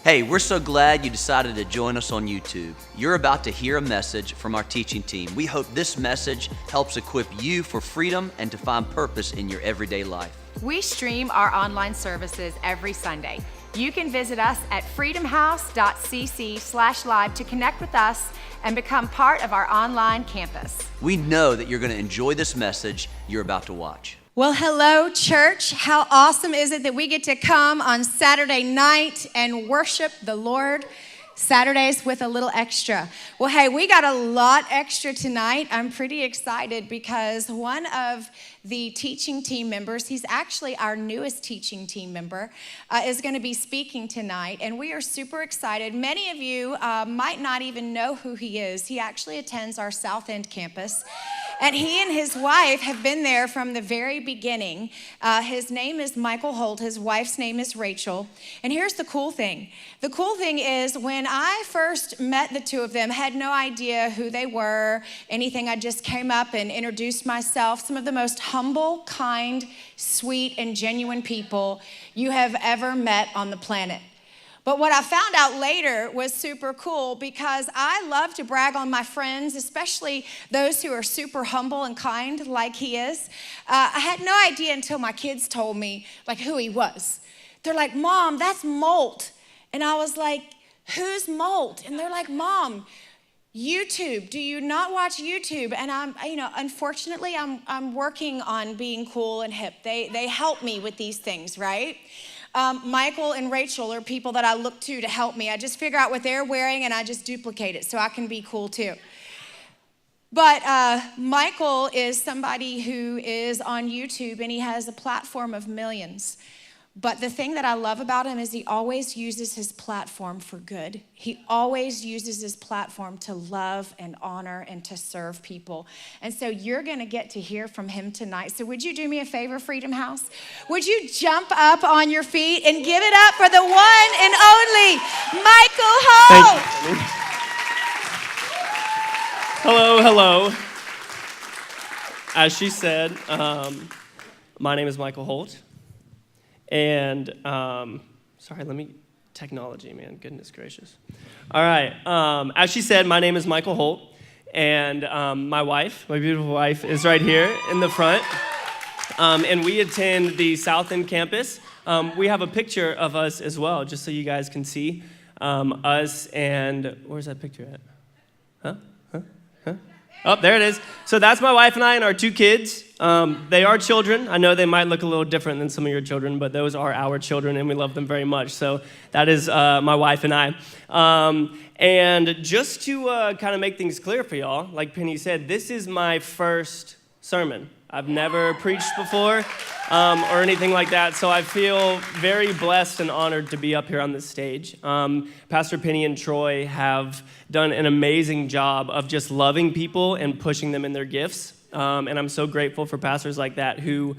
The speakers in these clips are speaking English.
Hey, we're so glad you decided to join us on YouTube. You're about to hear a message from our teaching team. We hope this message helps equip you for freedom and to find purpose in your everyday life. We stream our online services every Sunday. You can visit us at freedomhouse.cc/live to connect with us and become part of our online campus. We know that you're going to enjoy this message you're about to watch. Well, hello, church. How awesome is it that we get to come on Saturday night and worship the Lord? Saturdays with a little extra. Well, hey, we got a lot extra tonight. I'm pretty excited because one of the teaching team members, he's actually our newest teaching team member, is going to be speaking tonight, and we are super excited. Many of you might not even know who he is. He actually attends our South End campus, and he and his wife have been there from the very beginning. His name is Michael Holt. His wife's name is Rachel. And here's the cool thing. The cool thing is when I first met the two of them, had no idea who they were, anything. I just came up and introduced myself. Some of the most humble, kind, sweet, and genuine people you have ever met on the planet. But what I found out later was super cool because I love to brag on my friends, especially those who are super humble and kind like he is. I had no idea until my kids told me like who he was. They're like, "Mom, that's Molt." And I was like, "Who's Molt?" And they're like, "Mom, YouTube. Do you not watch YouTube?" And unfortunately, I'm working on being cool and hip. They help me with these things, right? Michael and Rachel are people that I look to help me. I just figure out what they're wearing and I just duplicate it so I can be cool too. But Michael is somebody who is on YouTube and he has a platform of millions. But the thing that I love about him is he always uses his platform for good. He always uses his platform to love and honor and to serve people. And so you're going to get to hear from him tonight. So would you do me a favor, Freedom House? Would you jump up on your feet and give it up for the one and only Michael Holt? Hello. As she said, my name is Michael Holt. And, technology, man, goodness gracious. All right, as she said, my name is Michael Holt, and my beautiful wife, is right here in the front, and we attend the South End campus. We have a picture of us as well, just so you guys can see us, and where's that picture at? Huh? Oh, there it is. So that's my wife and I and our two kids. They are children. I know they might look a little different than some of your children, but those are our children, and we love them very much. So that is my wife and I. And just to kind of make things clear for y'all, like Penny said, this is my first sermon. I've never preached before or anything like that, so I feel very blessed and honored to be up here on this stage. Pastor Penny and Troy have done an amazing job of just loving people and pushing them in their gifts. And I'm so grateful for pastors like that who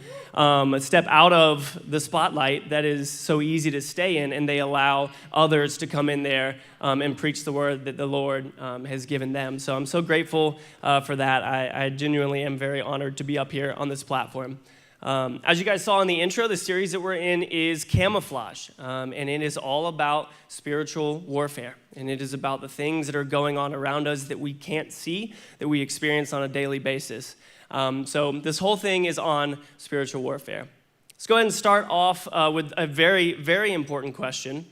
step out of the spotlight that is so easy to stay in, and they allow others to come in there and preach the word that the Lord has given them. So I'm so grateful for that. I genuinely am very honored to be up here on this platform. As you guys saw in the intro, the series that we're in is Camouflage, and it is all about spiritual warfare, and it is about the things that are going on around us that we can't see, that we experience on a daily basis. So this whole thing is on spiritual warfare. Let's go ahead and start off with a very, very important question.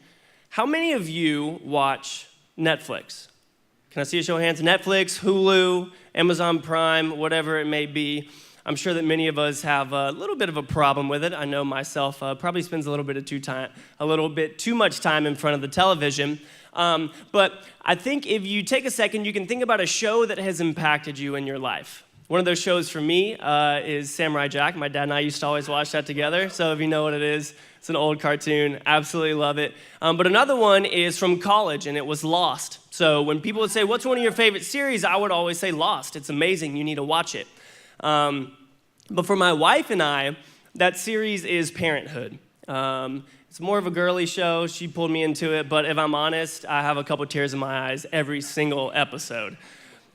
How many of you watch Netflix? Can I see a show of hands? Netflix, Hulu, Amazon Prime, whatever it may be. I'm sure that many of us have a little bit of a problem with it. I know myself probably spends a little bit too much time in front of the television. But I think if you take a second, you can think about a show that has impacted you in your life. One of those shows for me is Samurai Jack. My dad and I used to always watch that together. So if you know what it is, it's an old cartoon. Absolutely love it. But another one is from college, and it was Lost. So when people would say, "What's one of your favorite series?" I would always say Lost. It's amazing. You need to watch it. But for my wife and I, that series is Parenthood. It's more of a girly show. She pulled me into it, but if I'm honest, I have a couple tears in my eyes every single episode.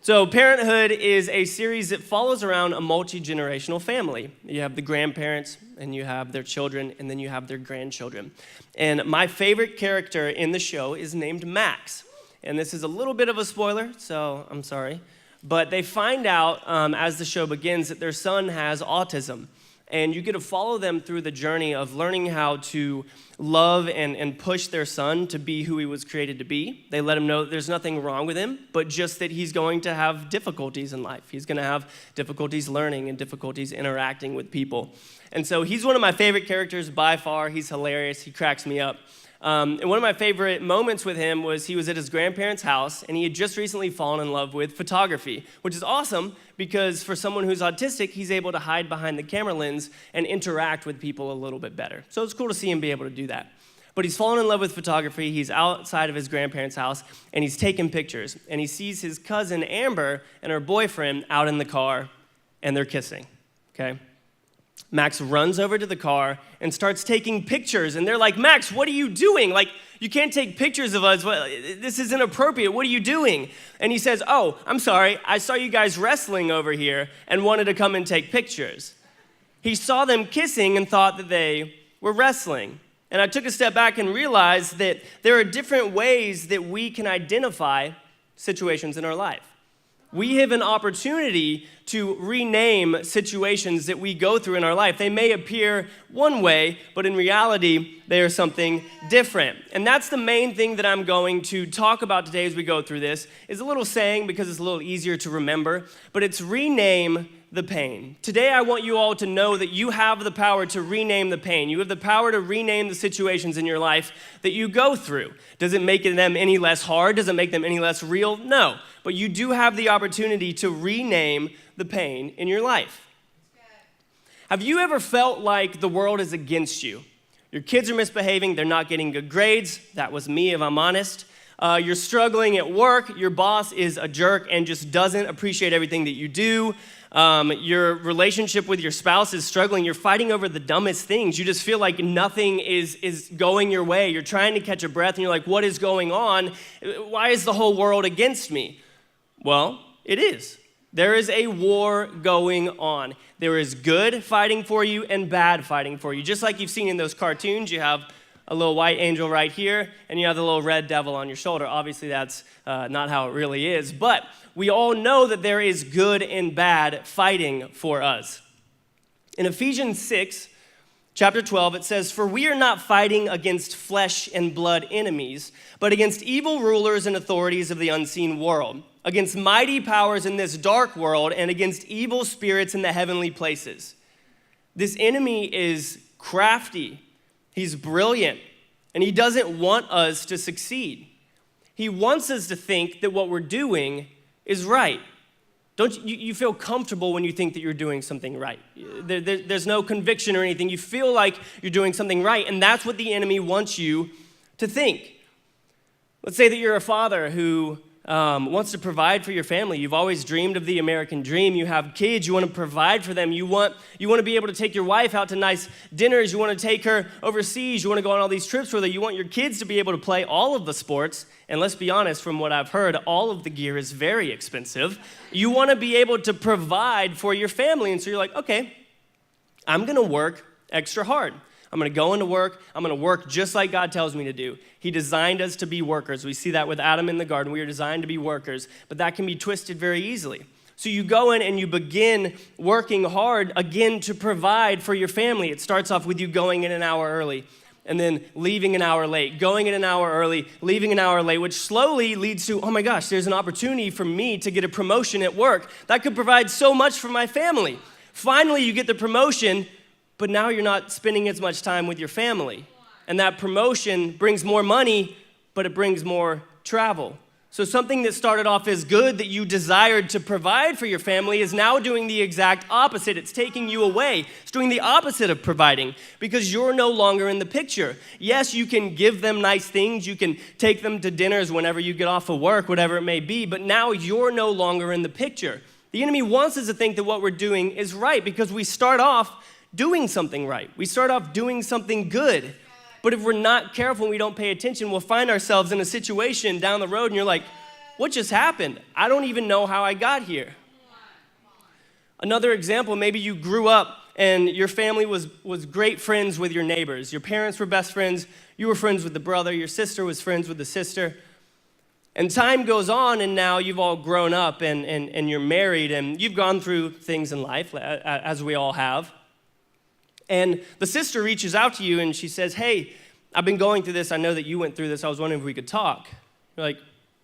So Parenthood is a series that follows around a multi-generational family. You have the grandparents, and you have their children, and then you have their grandchildren. And my favorite character in the show is named Max. And this is a little bit of a spoiler, so I'm sorry. But they find out as the show begins that their son has autism. And you get to follow them through the journey of learning how to love and push their son to be who he was created to be. They let him know that there's nothing wrong with him, but just that he's going to have difficulties in life. He's going to have difficulties learning and difficulties interacting with people. And so he's one of my favorite characters by far. He's hilarious. He cracks me up. And one of my favorite moments with him was he was at his grandparents' house, and he had just recently fallen in love with photography, which is awesome because for someone who's autistic, he's able to hide behind the camera lens and interact with people a little bit better. So it's cool to see him be able to do that. But he's fallen in love with photography. He's outside of his grandparents' house, and he's taking pictures. And he sees his cousin, Amber, and her boyfriend out in the car, and they're kissing, okay? Max runs over to the car and starts taking pictures. And they're like, Max, what are you doing? Like, you can't take pictures of us. This is inappropriate. What are you doing? And he says, oh, I'm sorry. I saw you guys wrestling over here and wanted to come and take pictures. He saw them kissing and thought that they were wrestling. And I took a step back and realized that there are different ways that we can identify situations in our life. We have an opportunity to rename situations that we go through in our life. They may appear one way, but in reality, they are something different. And that's the main thing that I'm going to talk about today as we go through this. Is a little saying because it's a little easier to remember, but it's rename the pain. Today, I want you all to know that you have the power to rename the pain. You have the power to rename the situations in your life that you go through. Does it make them any less hard? Does it make them any less real? No. But you do have the opportunity to rename the pain in your life. Have you ever felt like the world is against you? Your kids are misbehaving, they're not getting good grades. That was me, if I'm honest. You're struggling at work, your boss is a jerk and just doesn't appreciate everything that you do. Your relationship with your spouse is struggling. You're fighting over the dumbest things. You just feel like nothing is going your way. You're trying to catch a breath and you're like, what is going on? Why is the whole world against me? Well, it is. There is a war going on. There is good fighting for you and bad fighting for you. Just like you've seen in those cartoons, you have a little white angel right here, and you have the little red devil on your shoulder. Obviously, that's not how it really is, but we all know that there is good and bad fighting for us. In Ephesians 6, chapter 12, it says, "For we are not fighting against flesh and blood enemies, but against evil rulers and authorities of the unseen world, against mighty powers in this dark world, and against evil spirits in the heavenly places." This enemy is crafty. He's brilliant, and he doesn't want us to succeed. He wants us to think that what we're doing is right. Don't you feel comfortable when you think that you're doing something right? There's no conviction or anything. You feel like you're doing something right, and that's what the enemy wants you to think. Let's say that you're a father who wants to provide for your family. You've always dreamed of the American dream. You have kids. You want to provide for them. You want to be able to take your wife out to nice dinners. You want to take her overseas. You want to go on all these trips with her. You want your kids to be able to play all of the sports. And let's be honest, from what I've heard, all of the gear is very expensive. You want to be able to provide for your family. And so you're like, okay, I'm going to work extra hard. I'm going to go into work. I'm going to work just like God tells me to do. He designed us to be workers. We see that with Adam in the garden. We are designed to be workers, but that can be twisted very easily. So you go in and you begin working hard, again, to provide for your family. It starts off with you going in an hour early and then leaving an hour late, going in an hour early, leaving an hour late, which slowly leads to, oh my gosh, there's an opportunity for me to get a promotion at work. That could provide so much for my family. Finally, you get the promotion, but now you're not spending as much time with your family. And that promotion brings more money, but it brings more travel. So something that started off as good that you desired to provide for your family is now doing the exact opposite. It's taking you away. It's doing the opposite of providing because you're no longer in the picture. Yes, you can give them nice things. You can take them to dinners whenever you get off of work, whatever it may be, but now you're no longer in the picture. The enemy wants us to think that what we're doing is right because we start off doing something right. We start off doing something good. But if we're not careful and we don't pay attention, we'll find ourselves in a situation down the road and you're like, What just happened? I don't even know how I got here. Another example, maybe you grew up and your family was great friends with your neighbors. Your parents were best friends. You were friends with the brother. Your sister was friends with the sister. And time goes on, and now you've all grown up and you're married, and you've gone through things in life, as we all have. And the sister reaches out to you, and she says, hey, I've been going through this. I know that you went through this. I was wondering if we could talk. You're like,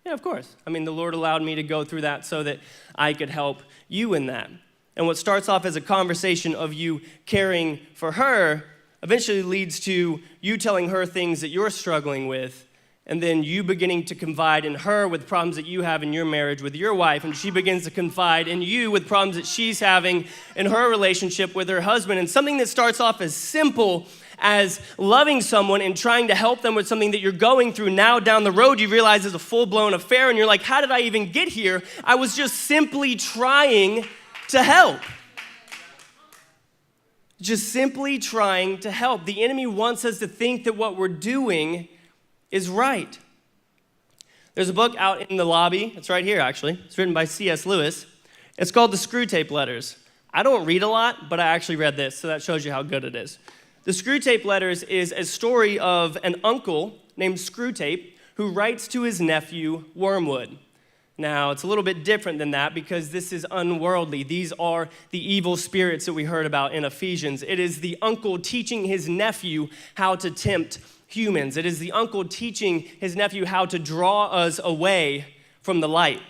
yeah, of course. I mean, the Lord allowed me to go through that so that I could help you in that. And what starts off as a conversation of you caring for her eventually leads to you telling her things that you're struggling with, and then you beginning to confide in her with problems that you have in your marriage with your wife, and she begins to confide in you with problems that she's having in her relationship with her husband. And something that starts off as simple as loving someone and trying to help them with something that you're going through, now down the road you realize is a full-blown affair, and you're like, how did I even get here? I was just simply trying to help. Just simply trying to help. The enemy wants us to think that what we're doing is right. There's a book out in the lobby. It's right here, actually. It's written by C.S. Lewis. It's called The Screwtape Letters. I don't read a lot, but I actually read this, so that shows you how good it is. The Screwtape Letters is a story of an uncle named Screwtape who writes to his nephew, Wormwood. Now, it's a little bit different than that because this is unworldly. These are the evil spirits that we heard about in Ephesians. It is the uncle teaching his nephew how to tempt humans. It is the uncle teaching his nephew how to draw us away from the light.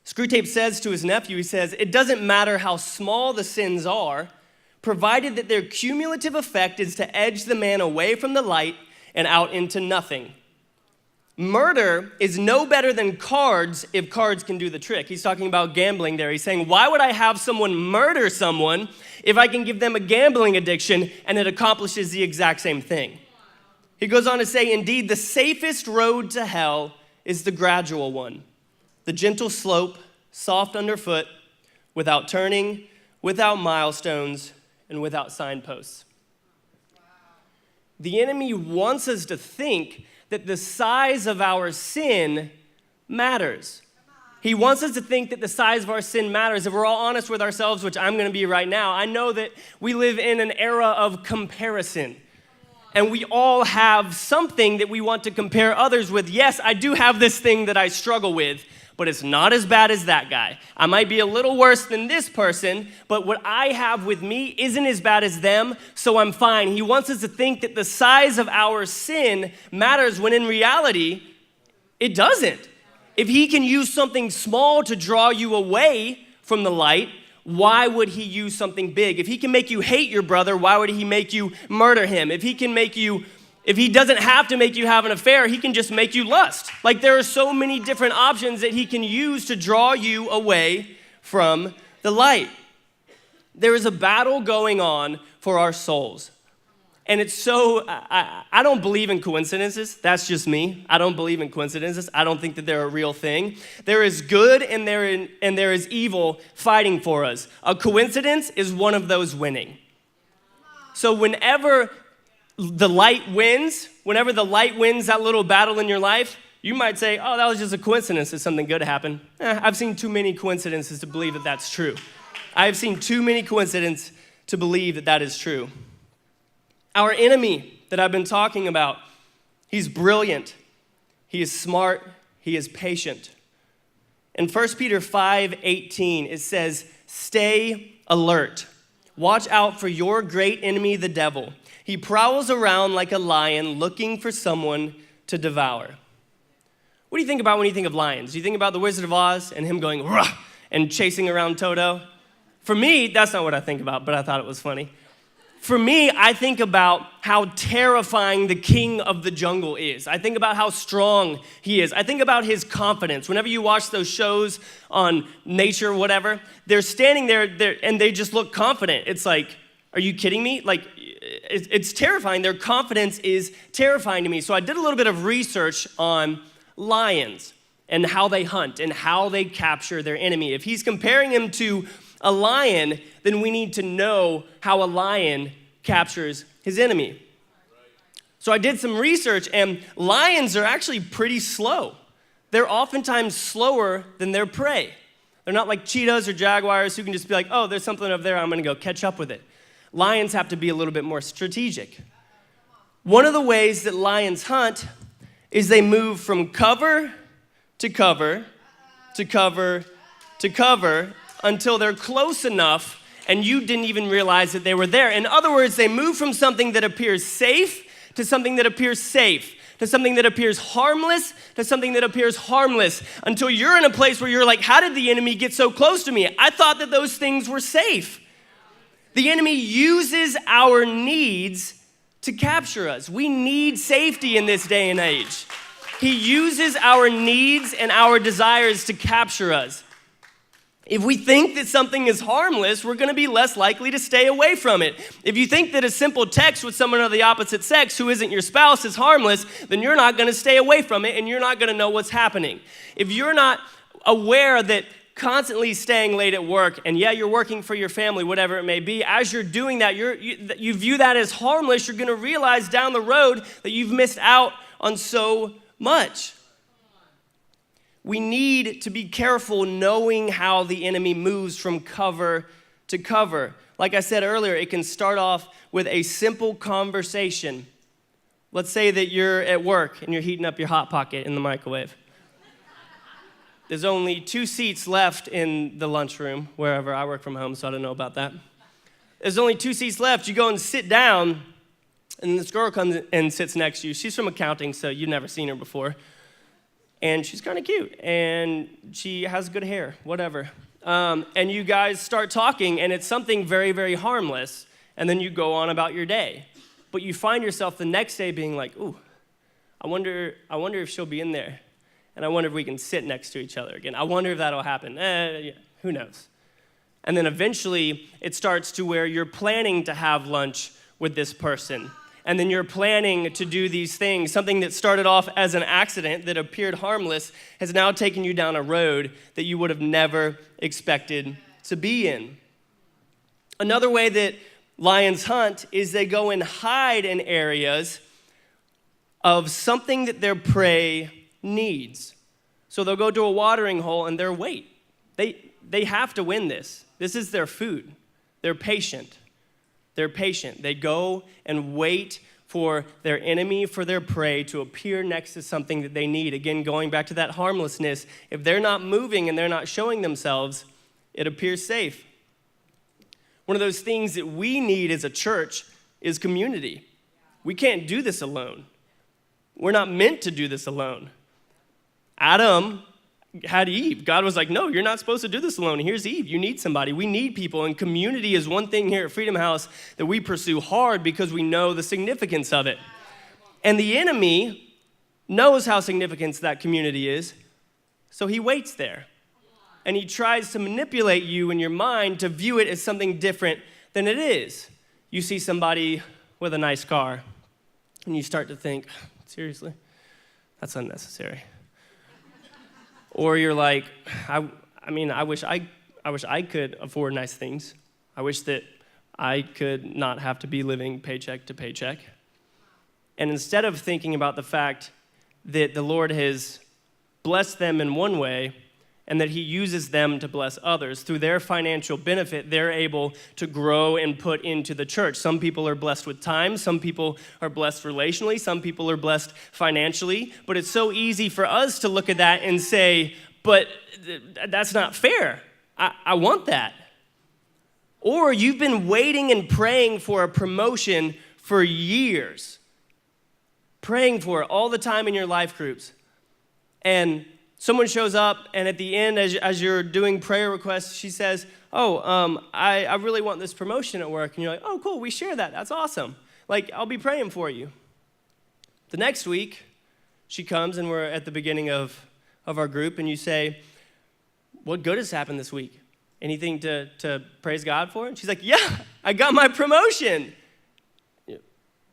Screwtape says to his nephew, he says, it doesn't matter how small the sins are, provided that their cumulative effect is to edge the man away from the light and out into nothing. Murder is no better than cards if cards can do the trick. He's talking about gambling there. He's saying, why would I have someone murder someone if I can give them a gambling addiction and it accomplishes the exact same thing? He goes on to say, indeed, the safest road to hell is the gradual one, the gentle slope, soft underfoot, without turning, without milestones, and without signposts. The enemy wants us to think that the size of our sin matters. He wants us to think that the size of our sin matters. If we're all honest with ourselves, which I'm going to be right now, I know that we live in an era of comparison. And we all have something that we want to compare others with. Yes, I do have this thing that I struggle with, but it's not as bad as that guy. I might be a little worse than this person, but what I have with me isn't as bad as them, so I'm fine. He wants us to think that the size of our sin matters when in reality, it doesn't. If he can use something small to draw you away from the light, why would he use something big? If he can make you hate your brother, why would he make you murder him? If he doesn't have to make you have an affair, he can just make you lust. Like, there are so many different options that he can use to draw you away from the light. There is a battle going on for our souls. And it's so, I don't believe in coincidences. That's just me. I don't believe in coincidences. I don't think that they're a real thing. There is good and there is evil fighting for us. A coincidence is one of those winning. So whenever the light wins that little battle in your life, you might say, oh, that was just a coincidence that something good happened. I've seen too many coincidences to believe that that's true. I have seen too many coincidences to believe that that is true. Our enemy that I've been talking about, he's brilliant, he is smart, he is patient. In 1 Peter 5:18, it says, stay alert. Watch out for your great enemy, the devil. He prowls around like a lion looking for someone to devour. What do you think about when you think of lions? Do you think about the Wizard of Oz and him going, rah, and chasing around Toto? For me, that's not what I think about, but I thought it was funny. For me, I think about how terrifying the king of the jungle is. I think about how strong he is. I think about his confidence. Whenever you watch those shows on nature, whatever, they're standing there and they just look confident. It's like, are you kidding me? Like, it's terrifying. Their confidence is terrifying to me. So I did a little bit of research on lions and how they hunt and how they capture their enemy. If he's comparing him to a lion, then we need to know how a lion captures his enemy. So I did some research, and lions are actually pretty slow. they're oftentimes slower than their prey. They're not like cheetahs or jaguars who can just be like, oh, there's something over there, I'm gonna go catch up with it. Lions have to be a little bit more strategic. One of the ways that lions hunt is they move from cover to cover to cover to cover until they're close enough and you didn't even realize that they were there. In other words, they move from something that appears safe to something that appears safe, to something that appears harmless, to something that appears harmless, until you're in a place where you're like, how did the enemy get so close to me? I thought that those things were safe. The enemy uses our needs to capture us. We need safety in this day and age. He uses our needs and our desires to capture us. If we think that something is harmless, we're going to be less likely to stay away from it. If you think that a simple text with someone of the opposite sex who isn't your spouse is harmless, then you're not going to stay away from it and you're not going to know what's happening. If you're not aware that constantly staying late at work, and yeah, you're working for your family, whatever it may be, as you're doing that, you view that as harmless, you're going to realize down the road that you've missed out on so much. We need to be careful knowing how the enemy moves from cover to cover. Like I said earlier, it can start off with a simple conversation. Let's say that you're at work and you're heating up your Hot Pocket in the microwave. There's only 2 seats left in the lunchroom, wherever. I work from home, so I don't know about that. There's only 2 seats left. You go and sit down, and this girl comes and sits next to you. She's from accounting, so you've never seen her before. And she's kind of cute, and she has good hair, whatever. And you guys start talking, and it's something very, very harmless, and then you go on about your day. But you find yourself the next day being like, ooh, I wonder if she'll be in there. And I wonder if we can sit next to each other again. I wonder if that'll happen. Yeah, who knows? And then eventually, it starts to where you're planning to have lunch with this person. And then you're planning to do these things. Something that started off as an accident that appeared harmless has now taken you down a road that you would have never expected to be in. Another way that lions hunt is they go and hide in areas of something that their prey needs. So they'll go to a watering hole and they'll wait. They have to win this. This is their food. They're patient. They're patient. They go and wait for their enemy, for their prey to appear next to something that they need. Again, going back to that harmlessness, if they're not moving and they're not showing themselves, it appears safe. One of those things that we need as a church is community. We can't do this alone. We're not meant to do this alone. Adam had Eve. God was like, no, you're not supposed to do this alone. Here's Eve. You need somebody. We need people. And community is one thing here at Freedom House that we pursue hard because we know the significance of it. And the enemy knows how significant that community is, so he waits there. And he tries to manipulate you in your mind to view it as something different than it is. You see somebody with a nice car, and you start to think, seriously, that's unnecessary. Or you're like, I wish I could afford nice things. I wish that I could not have to be living paycheck to paycheck. And instead of thinking about the fact that the Lord has blessed them in one way and that he uses them to bless others, through their financial benefit, they're able to grow and put into the church. Some people are blessed with time. Some people are blessed relationally. Some people are blessed financially. But it's so easy for us to look at that and say, but that's not fair. I want that. Or you've been waiting and praying for a promotion for years. Praying for it all the time in your life groups. And someone shows up, and at the end, as you're doing prayer requests, she says, I really want this promotion at work. And you're like, oh, cool, we share that. That's awesome. Like, I'll be praying for you. The next week, she comes, and we're at the beginning of our group, and you say, what good has happened this week? Anything to praise God for? And she's like, yeah, I got my promotion.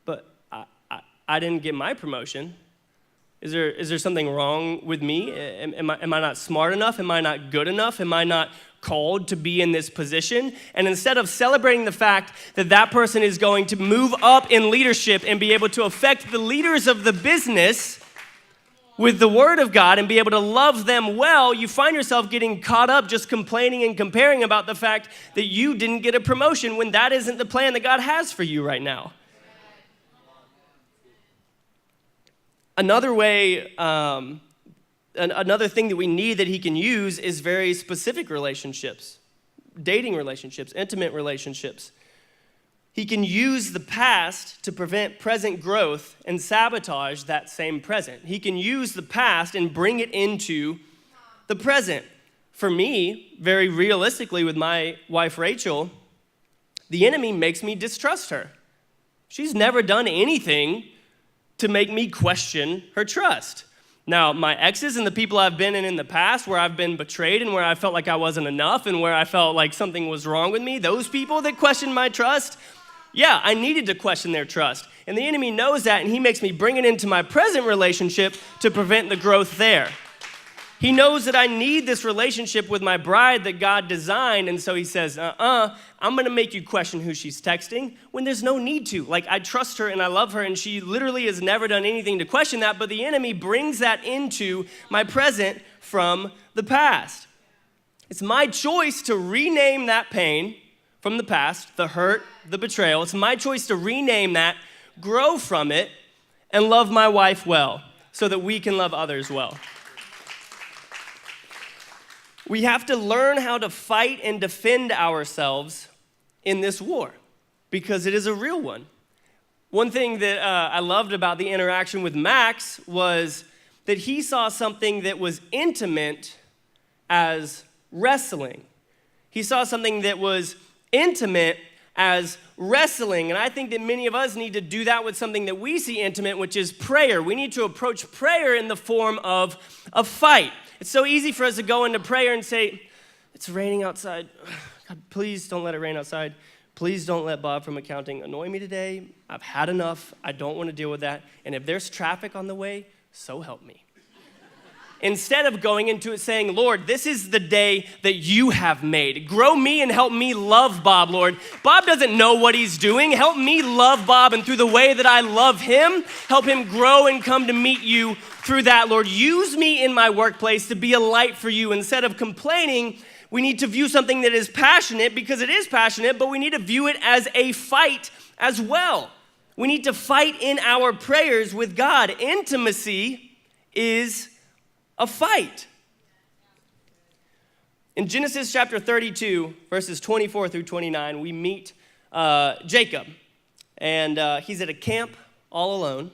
But I didn't get my promotion. Is there something wrong with me? Am I not smart enough? Am I not good enough? Am I not called to be in this position? And instead of celebrating the fact that that person is going to move up in leadership and be able to affect the leaders of the business, with the Word of God and be able to love them well, you find yourself getting caught up just complaining and comparing about the fact that you didn't get a promotion when that isn't the plan that God has for you right now. Another way, another thing that we need that he can use is very specific relationships, dating relationships, intimate relationships. He can use the past to prevent present growth and sabotage that same present. He can use the past and bring it into the present. For me, very realistically with my wife Rachel, the enemy makes me distrust her. She's never done anything to make me question her trust. Now, my exes and the people I've been in the past where I've been betrayed and where I felt like I wasn't enough and where I felt like something was wrong with me, those people that questioned my trust, yeah, I needed to question their trust. And the enemy knows that, and he makes me bring it into my present relationship to prevent the growth there. He knows that I need this relationship with my bride that God designed, and so he says, I'm going to make you question who she's texting when there's no need to. Like, I trust her and I love her, and she literally has never done anything to question that, but the enemy brings that into my present from the past. It's my choice to rename that pain from the past, the hurt, the betrayal. It's my choice to rename that, grow from it, and love my wife well so that we can love others well. We have to learn how to fight and defend ourselves in this war because it is a real one. One thing that I loved about the interaction with Max was that he saw something that was intimate as wrestling. He saw something that was intimate as wrestling, and I think that many of us need to do that with something that we see intimate, which is prayer. We need to approach prayer in the form of a fight. It's so easy for us to go into prayer and say, it's raining outside. God, please don't let it rain outside. Please don't let Bob from accounting annoy me today. I've had enough. I don't want to deal with that. And if there's traffic on the way, so help me. Instead of going into it saying, Lord, this is the day that you have made. Grow me and help me love Bob, Lord. Bob doesn't know what he's doing. Help me love Bob, and through the way that I love him, help him grow and come to meet you through that, Lord. Use me in my workplace to be a light for you. Instead of complaining, we need to view something that is passionate because it is passionate, but we need to view it as a fight as well. We need to fight in our prayers with God. Intimacy is a fight. In Genesis chapter 32, verses 24 through 29, we meet Jacob. And he's at a camp all alone.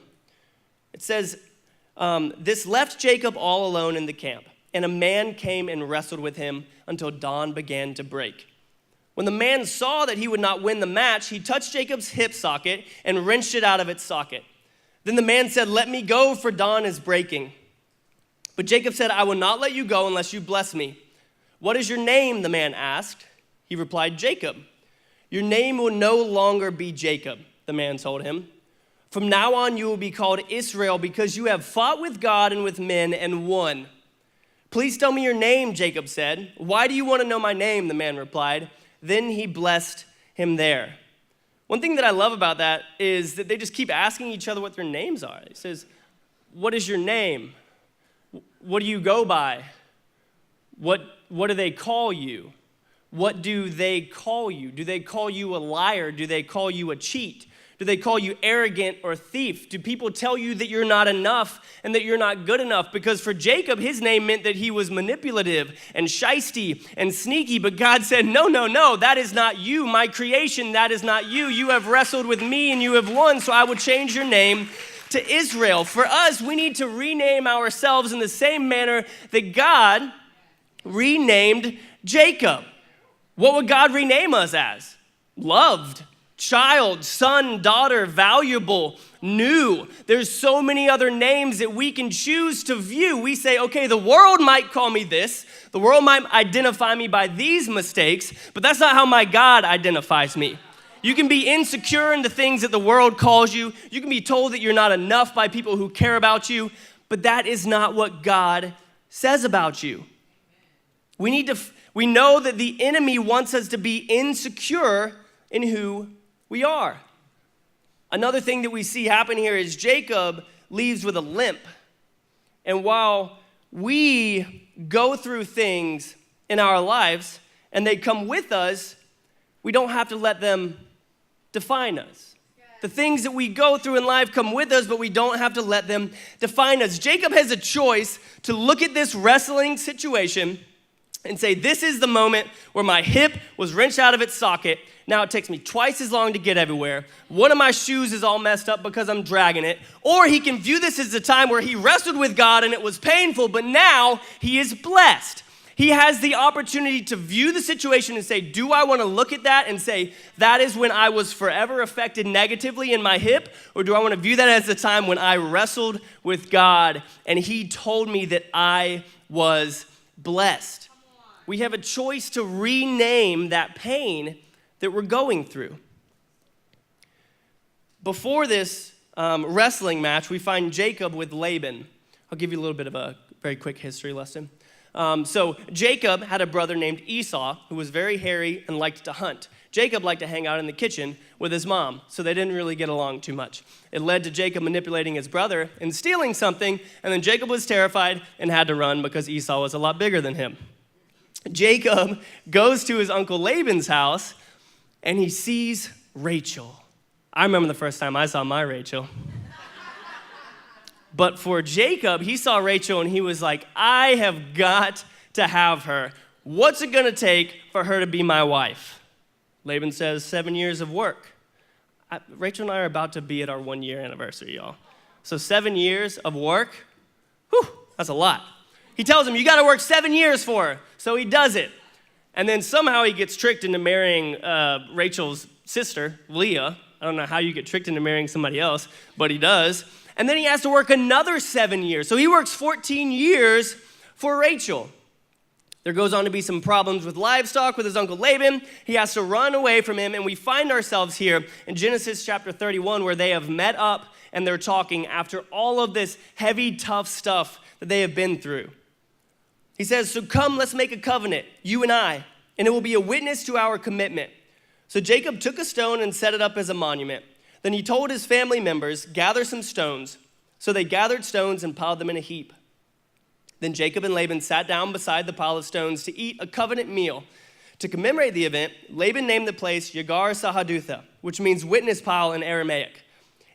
It says, this left Jacob all alone in the camp, and a man came and wrestled with him until dawn began to break. When the man saw that he would not win the match, he touched Jacob's hip socket and wrenched it out of its socket. Then the man said, let me go, for dawn is breaking. But Jacob said, I will not let you go unless you bless me. What is your name? The man asked. He replied, Jacob. Your name will no longer be Jacob, the man told him. From now on you will be called Israel, because you have fought with God and with men and won. Please tell me your name, Jacob said. Why do you want to know my name? The man replied. Then he blessed him there. One thing that I love about that is that they just keep asking each other what their names are. He says, what is your name? What do you go by? What do they call you? What do they call you? Do they call you a liar? Do they call you a cheat? Do they call you arrogant or thief? Do people tell you that you're not enough and that you're not good enough? Because for Jacob, his name meant that he was manipulative and shisty and sneaky. But God said, no, that is not you. My creation, that is not you. You have wrestled with me and you have won, so I will change your name to Israel. For us, we need to rename ourselves in the same manner that God renamed Jacob. What would God rename us as? Loved, child, son, daughter, valuable, new. There's so many other names that we can choose to view. We say, okay, the world might call me this. The world might identify me by these mistakes, but that's not how my God identifies me. You can be insecure in the things that the world calls you. You can be told that you're not enough by people who care about you, but that is not what God says about you. We know that the enemy wants us to be insecure in who we are. Another thing that we see happen here is Jacob leaves with a limp. And while we go through things in our lives and they come with us, we don't have to let them define us. The things that we go through in life come with us, but we don't have to let them define us. Jacob has a choice to look at this wrestling situation and say, this is the moment where my hip was wrenched out of its socket. Now it takes me twice as long to get everywhere. One of my shoes is all messed up because I'm dragging it. Or he can view this as a time where he wrestled with God and it was painful, but now he is blessed. He has the opportunity to view the situation and say, do I want to look at that and say, that is when I was forever affected negatively in my hip? Or do I want to view that as the time when I wrestled with God and he told me that I was blessed? We have a choice to rename that pain that we're going through. Before this wrestling match, we find Jacob with Laban. I'll give you a little bit of a very quick history lesson. So Jacob had a brother named Esau who was very hairy and liked to hunt. Jacob liked to hang out in the kitchen with his mom, so they didn't really get along too much. It led to Jacob manipulating his brother and stealing something, and then Jacob was terrified and had to run because Esau was a lot bigger than him. Jacob goes to his uncle Laban's house, and he sees Rachel. I remember the first time I saw my Rachel. But for Jacob, he saw Rachel and he was like, I have got to have her. What's it gonna take for her to be my wife? Laban says, 7 years of work. Rachel and I are about to be at our 1 year anniversary, y'all. So 7 years of work, whew, that's a lot. He tells him, you gotta work 7 years for her. So he does it. And then somehow he gets tricked into marrying Rachel's sister, Leah. I don't know how you get tricked into marrying somebody else, but he does. And then he has to work another 7 years. So he works 14 years for Rachel. There goes on to be some problems with livestock with his uncle Laban. He has to run away from him. And we find ourselves here in Genesis chapter 31 where they have met up and they're talking after all of this heavy, tough stuff that they have been through. He says, so come, let's make a covenant, you and I, and it will be a witness to our commitment. So Jacob took a stone and set it up as a monument. Then he told his family members, gather some stones. So they gathered stones and piled them in a heap. Then Jacob and Laban sat down beside the pile of stones to eat a covenant meal. To commemorate the event, Laban named the place Yagar Sahadutha, which means witness pile in Aramaic.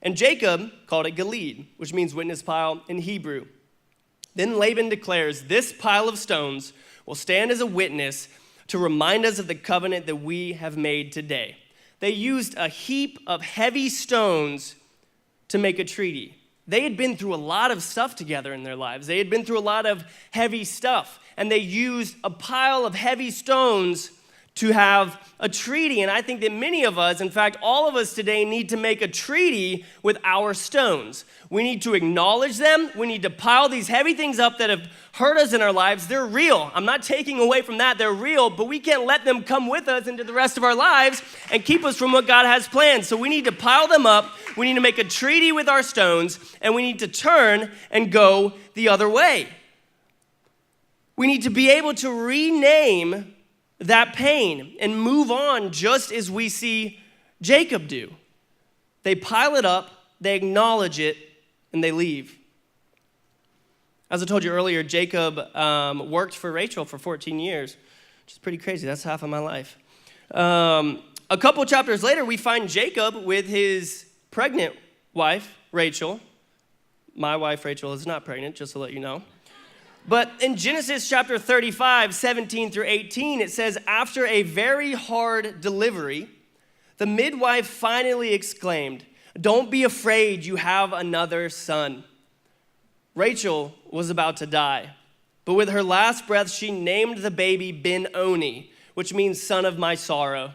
And Jacob called it Gilead, which means witness pile in Hebrew. Then Laban declares, this pile of stones will stand as a witness to remind us of the covenant that we have made today. They used a heap of heavy stones to make a treaty. They had been through a lot of stuff together in their lives. They had been through a lot of heavy stuff, and they used a pile of heavy stones to have a treaty. And I think that many of us, in fact, all of us today need to make a treaty with our stones. We need to acknowledge them. We need to pile these heavy things up that have hurt us in our lives. They're real. I'm not taking away from that. They're real, but we can't let them come with us into the rest of our lives and keep us from what God has planned. So we need to pile them up. We need to make a treaty with our stones, and we need to turn and go the other way. We need to be able to rename that pain and move on just as we see Jacob do. They pile it up, they acknowledge it, and they leave. As I told you earlier, Jacob worked for Rachel for 14 years, which is pretty crazy. That's half of my life. A couple chapters later, we find Jacob with his pregnant wife, Rachel. My wife, Rachel, is not pregnant, just to let you know. But in Genesis chapter 35, 17 through 18, it says, after a very hard delivery, the midwife finally exclaimed, don't be afraid, you have another son. Rachel was about to die, but with her last breath, she named the baby Ben-Oni, which means son of my sorrow.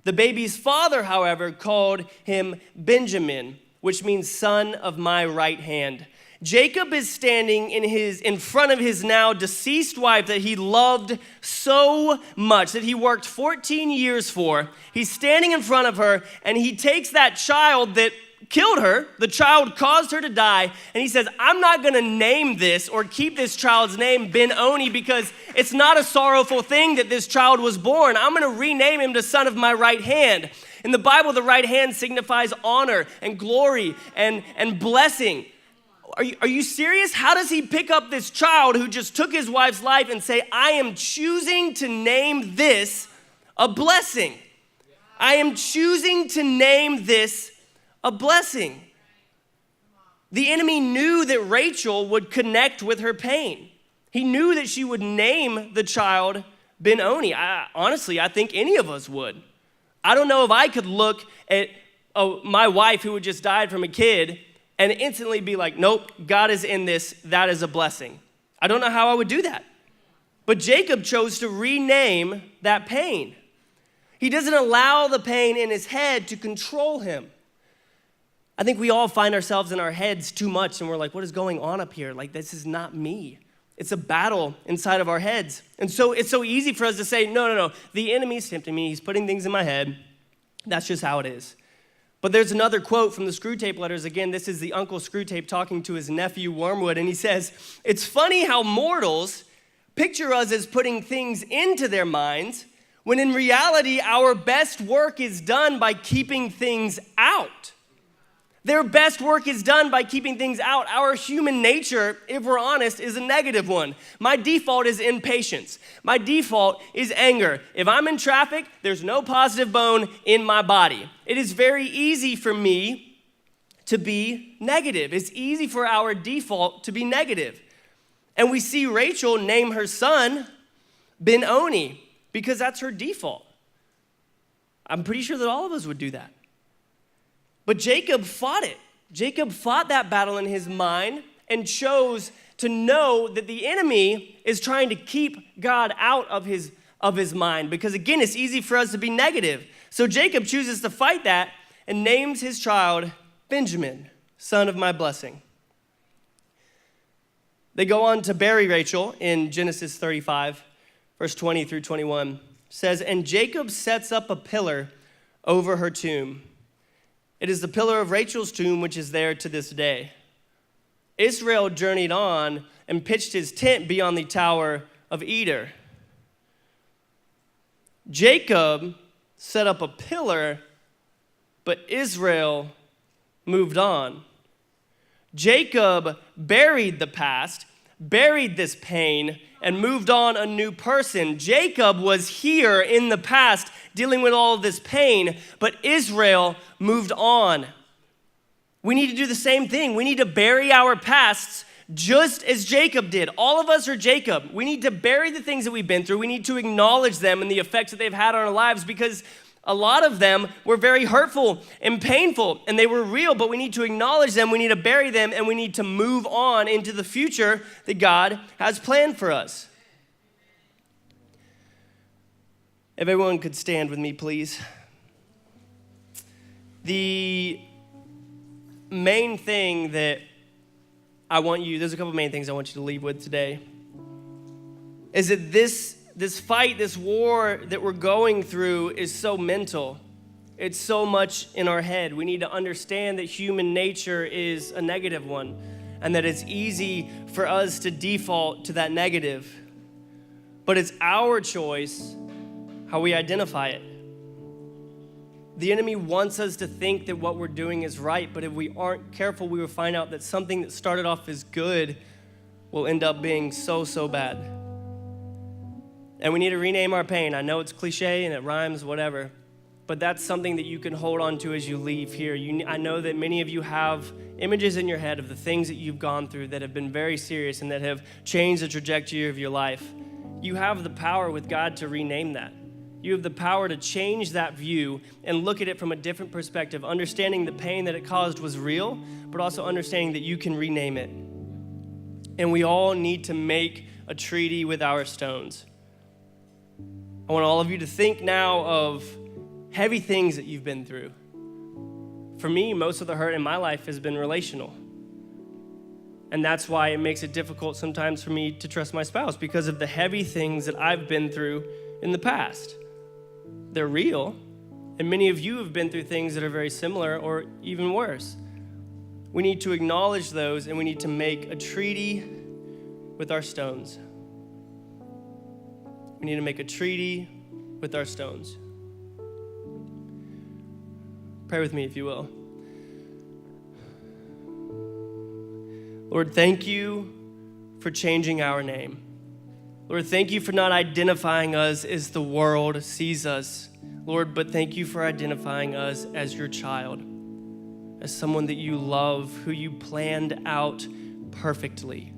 The baby's father, however, called him Benjamin, which means son of my right hand. Jacob is standing in front of his now deceased wife that he loved so much, that he worked 14 years for. He's standing in front of her, and he takes that child that killed her, the child caused her to die, and he says, I'm not gonna name this or keep this child's name Ben-Oni because it's not a sorrowful thing that this child was born. I'm gonna rename him to son of my right hand. In the Bible, the right hand signifies honor and glory and blessing. Are you serious? How does he pick up this child who just took his wife's life and say, I am choosing to name this a blessing? I am choosing to name this a blessing. The enemy knew that Rachel would connect with her pain. He knew that she would name the child Ben-Oni. Honestly, I think any of us would. I don't know if I could look at my wife who had just died from a kid and instantly be like, nope, God is in this. That is a blessing. I don't know how I would do that. But Jacob chose to rename that pain. He doesn't allow the pain in his head to control him. I think we all find ourselves in our heads too much, and we're like, what is going on up here? Like, this is not me. It's a battle inside of our heads. And so it's so easy for us to say, no, the enemy's tempting me. He's putting things in my head. That's just how it is. But there's another quote from the Screwtape Letters. Again, this is the Uncle Screwtape talking to his nephew Wormwood, and he says, it's funny how mortals picture us as putting things into their minds when in reality our best work is done by keeping things out. Their best work is done by keeping things out. Our human nature, if we're honest, is a negative one. My default is impatience. My default is anger. If I'm in traffic, there's no positive bone in my body. It is very easy for me to be negative. It's easy for our default to be negative. And we see Rachel name her son Ben-Oni because that's her default. I'm pretty sure that all of us would do that. But Jacob fought it. Jacob fought that battle in his mind and chose to know that the enemy is trying to keep God out of his mind because, again, it's easy for us to be negative. So Jacob chooses to fight that and names his child Benjamin, son of my blessing. They go on to bury Rachel in Genesis 35, verse 20 through 21. It says, and Jacob sets up a pillar over her tomb. It is the pillar of Rachel's tomb, which is there to this day. Israel journeyed on and pitched his tent beyond the Tower of Eder. Jacob set up a pillar, but Israel moved on. Jacob buried the past, buried this pain, and moved on a new person. Jacob was here in the past dealing with all of this pain, but Israel moved on. We need to do the same thing. We need to bury our pasts just as Jacob did. All of us are Jacob. We need to bury the things that we've been through. We need to acknowledge them and the effects that they've had on our lives because a lot of them were very hurtful and painful, and they were real, but we need to acknowledge them, we need to bury them, and we need to move on into the future that God has planned for us. If everyone could stand with me, please. The main thing that there's a couple main things I want you to leave with today, is that this fight, this war that we're going through is so mental. It's so much in our head. We need to understand that human nature is a negative one and that it's easy for us to default to that negative. But it's our choice how we identify it. The enemy wants us to think that what we're doing is right, but if we aren't careful, we will find out that something that started off as good will end up being so bad. And we need to rename our pain. I know it's cliche and it rhymes, whatever, but that's something that you can hold on to as you leave here. I know that many of you have images in your head of the things that you've gone through that have been very serious and that have changed the trajectory of your life. You have the power with God to rename that. You have the power to change that view and look at it from a different perspective, understanding the pain that it caused was real, but also understanding that you can rename it. And we all need to make a treaty with our stones. I want all of you to think now of heavy things that you've been through. For me, most of the hurt in my life has been relational. And that's why it makes it difficult sometimes for me to trust my spouse, because of the heavy things that I've been through in the past. They're real, and many of you have been through things that are very similar or even worse. We need to acknowledge those, and we need to make a treaty with our stones. We need to make a treaty with our stones. Pray with me, if you will. Lord, thank you for changing our name. Lord, thank you for not identifying us as the world sees us, Lord, but thank you for identifying us as your child, as someone that you love, who you planned out perfectly.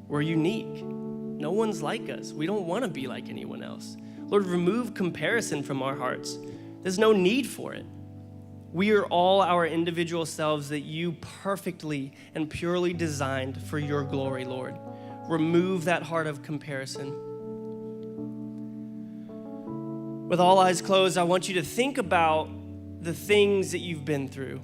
We're unique. No one's like us. We don't want to be like anyone else. Lord, remove comparison from our hearts. There's no need for it. We are all our individual selves that you perfectly and purely designed for your glory, Lord. Remove that heart of comparison. With all eyes closed, I want you to think about the things that you've been through,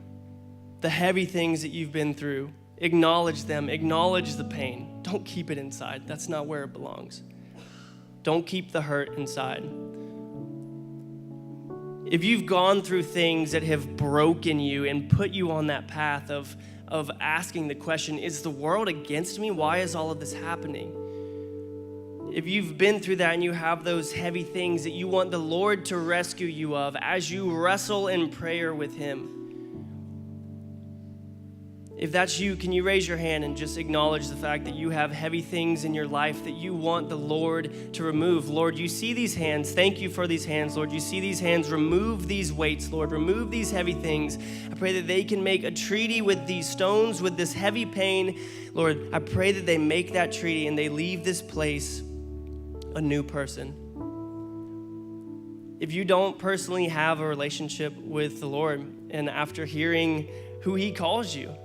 the heavy things that you've been through. Acknowledge them. Acknowledge the pain. Don't keep it inside. That's not where it belongs. Don't keep the hurt inside. If you've gone through things that have broken you and put you on that path of asking the question, is the world against me? Why is all of this happening? If you've been through that and you have those heavy things that you want the Lord to rescue you of as you wrestle in prayer with him, if that's you, can you raise your hand and just acknowledge the fact that you have heavy things in your life that you want the Lord to remove? Lord, you see these hands. Thank you for these hands, Lord. You see these hands. Remove these weights, Lord. Remove these heavy things. I pray that they can make a treaty with these stones, with this heavy pain. Lord, I pray that they make that treaty and they leave this place a new person. If you don't personally have a relationship with the Lord, and after hearing who he calls you,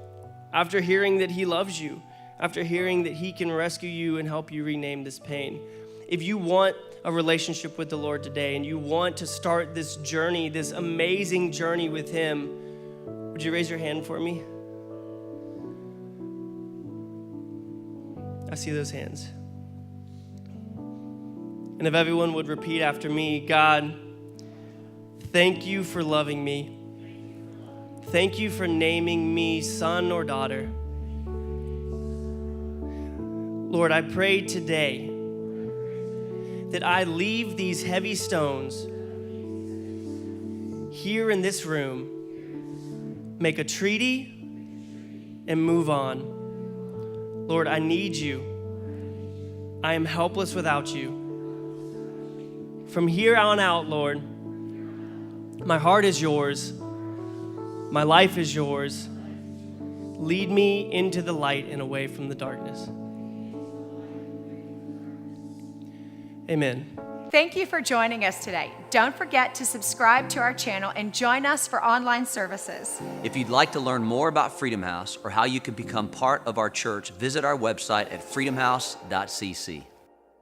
after hearing that he loves you, after hearing that he can rescue you and help you rename this pain, if you want a relationship with the Lord today and you want to start this journey, this amazing journey with him, would you raise your hand for me? I see those hands. And if everyone would repeat after me, God, thank you for loving me. Thank you for naming me son or daughter. Lord, I pray today that I leave these heavy stones here in this room, make a treaty, and move on. Lord, I need you. I am helpless without you. From here on out, Lord, my heart is yours. My life is yours. Lead me into the light and away from the darkness. Amen. Thank you for joining us today. Don't forget to subscribe to our channel and join us for online services. If you'd like to learn more about Freedom House or how you can become part of our church, visit our website at freedomhouse.cc.